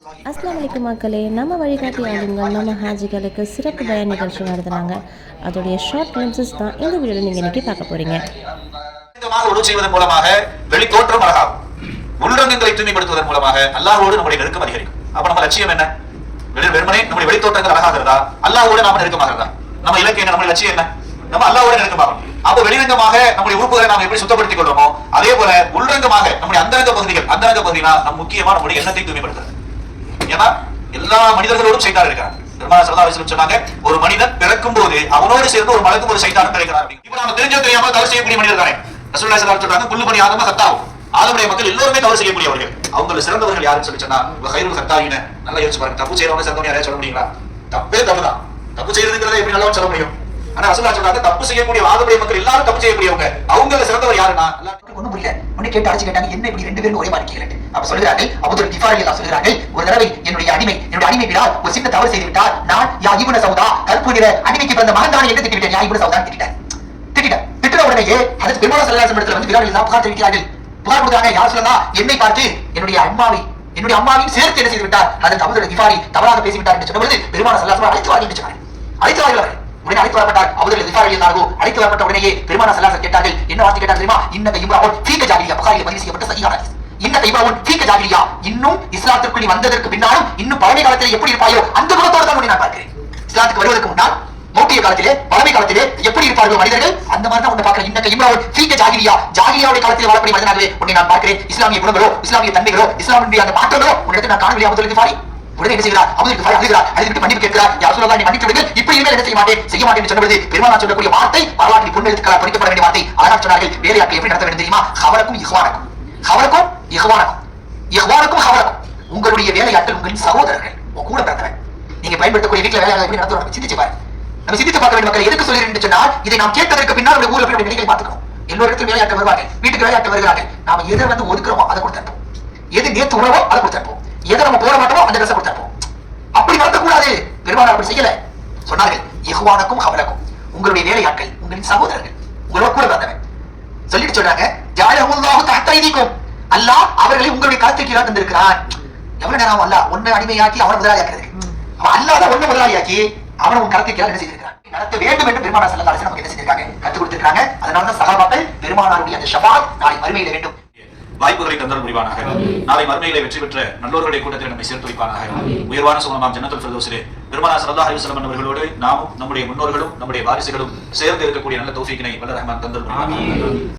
அஸ்ஸலாமு அலைக்கும் மக்களே, நம்ம வழிகாட்டி ஆளுங்கள் நம்ம ஹாஜிகளுக்கு சிறப்பு பயன் நிகழ்ச்சி நடத்துனாங்க. அதோடைய ஷார்ட் கிளிம்சஸ் தான் இந்த வீடியோவில் நீங்கள் இன்னைக்கு பார்க்க போறீங்க. உடல் செய்வதன் மூலமாக வெளி தோற்றம் அழகாகும். உள்ளங்கங்களை தூய்மைப்படுத்துவதன் மூலமாக அல்லாஹ்வோடு நம்முடைய நெருக்கம் அதிகரிக்கும். அப்ப நம்ம லட்சியம் என்ன? வெறுமனே நம்முடைய வெளி தோற்றங்கள் அழகாகிறதா, அல்லாஹ்வோடு நாம நெருக்கமாகிறதா? நம்ம இலக்கு என்ன? நம்முடைய லட்சியம் என்ன? நம்ம அல்லாஹ்வோடு நெருக்கமாகும். அப்ப வெளிரங்கமாக நம்முடைய உறுப்புகளை நாம் எப்படி சுத்தப்படுத்திக் கொள்றோமோ அதே போல உள்ரங்கமாக நம்முடைய அந்தரங்க பகுதினா நம்ம முக்கியமா நம்முடைய எண்ணத்தை தூய்மைப்படுத்துறது. ஏன்னா எல்லா மனிதர்களோடும் சைத்தான் இருக்கிறார். பெருமானார் ஸல்லல்லாஹு அலைஹி வஸல்லம் சொன்னாங்க, ஒரு மனிதன் பிறக்கும் போது அவனோடு சேர்ந்து ஒரு மலக்கும் ஒரு சைத்தானும் கிடைக்கிறார். இப்ப நாம தெரியாம தவறு செய்யக்கூடிய மனிதர் தானே. ரசூலுல்லாஹி ஸல்லல்லாஹு அலைஹி வஸல்லம் சொல்றாங்க, குல்லு பனி ஆதம கத்தாவு. ஆதமுடைய மக்கள் எல்லோருமே தவறு செய்யக்கூடியவர்கள். அவங்கள சிறந்தவர்கள் யாருன்னு சொல்லி சொன்னா கைருல் கத்தாயின. நல்லா யோசிச்சு பாருங்க, தப்பு செய்யறவங்க சிறந்தவங்க யாரையா சொல்ல முடியுங்களா? தப்பே தப்புதான். தப்பு செய்யறதுங்கிறத எப்படி நல்லா சொல்ல முடியும்? ஆனா ரசூலுல்லாஹி சொல்றாங்க, தப்பு செய்யக்கூடிய ஆதமுடைய மக்கள் எல்லாரும் தப்பு செய்யக்கூடியவங்க. அவங்கள சிறந்தவர் யாருன்னா ஒண்ணும் புரியல. உன்னை கேட்டு அழைச்சு கேட்டாங்க, என்ன இப்படி ரெண்டு பேரும் ஒரே மாதிரி கேட்கல. அப்ப சொல்கிறார்கள், அபூதர் கிஃபாரி எல்லாம் சொல்கிறார்கள், ஒரு தடவை என்னுடைய அடிமை பிலால் ஒரு சின்ன தவறு செய்து விட்டார். நான் யா இப்னு சௌதா, கருப்பு நிற அடிமைக்கு பிறந்த மகன்தானே என்று திட்டிவிட்டேன். யா இப்னு சௌதா திட்டிட்ட உடனேயே அதற்கு பெருமானார் ஸல்லல்லாஹு அலைஹி வஸல்லம் வந்து பிலால் எல்லாம் புகார் தெரிவிக்கிறார்கள். புகார் கொடுத்தாங்க, யார் சொல்லலாம், என்னை பார்த்து என்னுடைய அம்மாவையும் சேர்த்து என்ன செய்து விட்டார். அதற்கு அபூதர் கிஃபாரி தவறாக பேசிவிட்டார் என்று சொன்னபொழுது பெருமானார் ஸல்லல்லாஹு அலைஹி வஸல்லம் அழைத்து வாருங்கள். உடனே அழைத்து வரப்பட்டார். அபூதர் கிஃபாரி இருந்தாரோ அழைத்து வரப்பட்ட உடனேயே பெருமானார் ஸல்லல்லாஹு அலைஹி வஸல்லம் கேட்டார்கள், என்ன வார்த்தை கேட்டார்கள் தெரியுமா? இன்னக இம்ராவுன் ஃபீக ஜாஹிலியா. புகாரில் பதிவு செய்யப்பட்ட சஹீஹ் ஹதீஸ். இன்னக இம்ராவுன் ஃபீக ஜாஹிலியா. இன்னும் இஸ்லாத்திற்குள் நீ வந்ததற்கு பின்னாலும் இன்னும் பழமை காலத்திலே எப்படி இருப்பாயோ அந்த குணத்தோடு தான் நான் பார்க்கிறேன். இஸ்லாத்துக்கு வருவதற்கு முன்னால் மௌட்டிய காலத்திலே பழமை காலத்திலே எப்படி இருப்பார்கள் மனிதர்கள், அந்த மாதிரி தான் உன்னை பார்க்கிறேன். இன்னக இம்ராவுன் ஃபீக ஜாஹிலியா. ஜாஹிலியாவுடைய காலத்தில் வாழக்கூடிய மனிதனாகவே உன்னை நான் பார்க்கிறேன். இஸ்லாமிய குணங்களோ இஸ்லாமிய தன்மைகளோ இஸ்லாமிய அந்த மாற்றங்களோ உன்னிடத்தில் நான் காணவில்லை. அபூதர் கிஃபாரி உடனே என்ன செய்கிறார்? அபூதர் கிஃபாரி அழுகிறார். அழுதுவிட்டு மன்னிப்பு கேட்கிறார். யா ரசூலல்லாஹ், நீ மன்னித்து விடுங்கள், இப்படி இனிமேல் என்ன செய்ய மாட்டேன் என்று சொன்னபொழுது பெருமானார் சொல்லக்கூடிய வார்த்தை வரலாற்றில் பொன்னெழுத்துக்களால் பொறிக்கப்பட வேண்டிய வார்த்தை. அழகாக சொன்னார்கள், வேலையாட்கள் எப்படி நடத்த வேண்டும் தெரியுமா? ஹவரக்கும் இஹ்வானக்கும். உங்களுடைய வேலையாட்கள் உங்களின் சகோதரர்கள், கூட பிறந்தவன். நீங்க பயன்படுத்தக்கூடிய வீட்டில் வேலையாளர் எப்படி நடத்துறோம் சிந்திச்சு பாருங்க. நம்ம சிந்தித்து பார்க்க வேண்டும். மக்கள் எதுக்கு சொல்கிறேன் என்று சொன்னால், இதை நாம் கேட்டதற்கு பின்னால் நம்ம ஊர்ல போய் நிலைகளை பார்த்துக்கணும். எல்லோருக்கும் வேலையாட்கள் வருவார்கள், வீட்டுக்கு வேலையாட்கள் வருகிறார்கள். நாம எதை ஒதுக்குறோமோ அதை கொடுத்தோம், எது நேற்று உணவோ அதை கொடுத்தோம், எதை நம்ம போட மாட்டோமோ அந்த ட்ரெஸ் கொடுத்தோம். அப்படி நடத்தக்கூடாது. பெருமானார் அப்படி செய்யல. சொன்னார்கள், இஹ்வானக்கும் ஹவலக்கும், உங்களுடைய வேலையாட்கள் உங்களின் சகோதரர்கள், உங்களோட கூட பிறந்தவன். சொல்லிட்டு சொன்னாங்க, ஜஅலஹுல்லாஹு தஹ்த ஐதீக்கும். அல்லாஹ் அவர்களை உங்களுடைய கரத்துக்கு கீழே தந்திருக்கிறான். எவ்வளவு நேரம் அல்லாஹ் ஒன்னை அடிமையாக்கி அவனை முதலாளியாக்குறதுக்கு, அவன் அல்லாத ஒன்னை முதலாளியாக்கி அவனை உன் கரத்துக்கு கீழே என்ன செய்திருக்கிறான், நடத்த வேண்டும் என்று பெருமானார் ஸல்லல்லாஹு அலைஹி வஸல்லம் நமக்கு என்ன செஞ்சிருக்காங்க, கற்றுக் கொடுத்திருக்காங்க. அதனாலதான் சஹாபாக்கள் பெருமானாருடைய அந்த ஷஃபாத் நாளை மறுமையில வேண்டும். வாய்ப்புகளை தந்தல் புரிவானாக. நாளை மறுமையிலே வெற்றி பெற்ற நல்லோர்களுடைய கூட்டத்தில் நம்மை சேர்த்து வைப்பானாக. உயர்வான சுகமாம் ஜன்னத்துல் ஃபிர்தௌஸிலே பெருமானார் ஸல்லல்லாஹு அலைஹி வஸல்லம் அவர்களோடு நாமும் நம்முடைய முன்னோர்களும் நம்முடைய வாரிசுகளும் சேர்ந்து இருக்கக்கூடிய நல்ல தௌஃபீக்கினை வல்ல ரஹ்மான் தந்தல் புரிவானாக.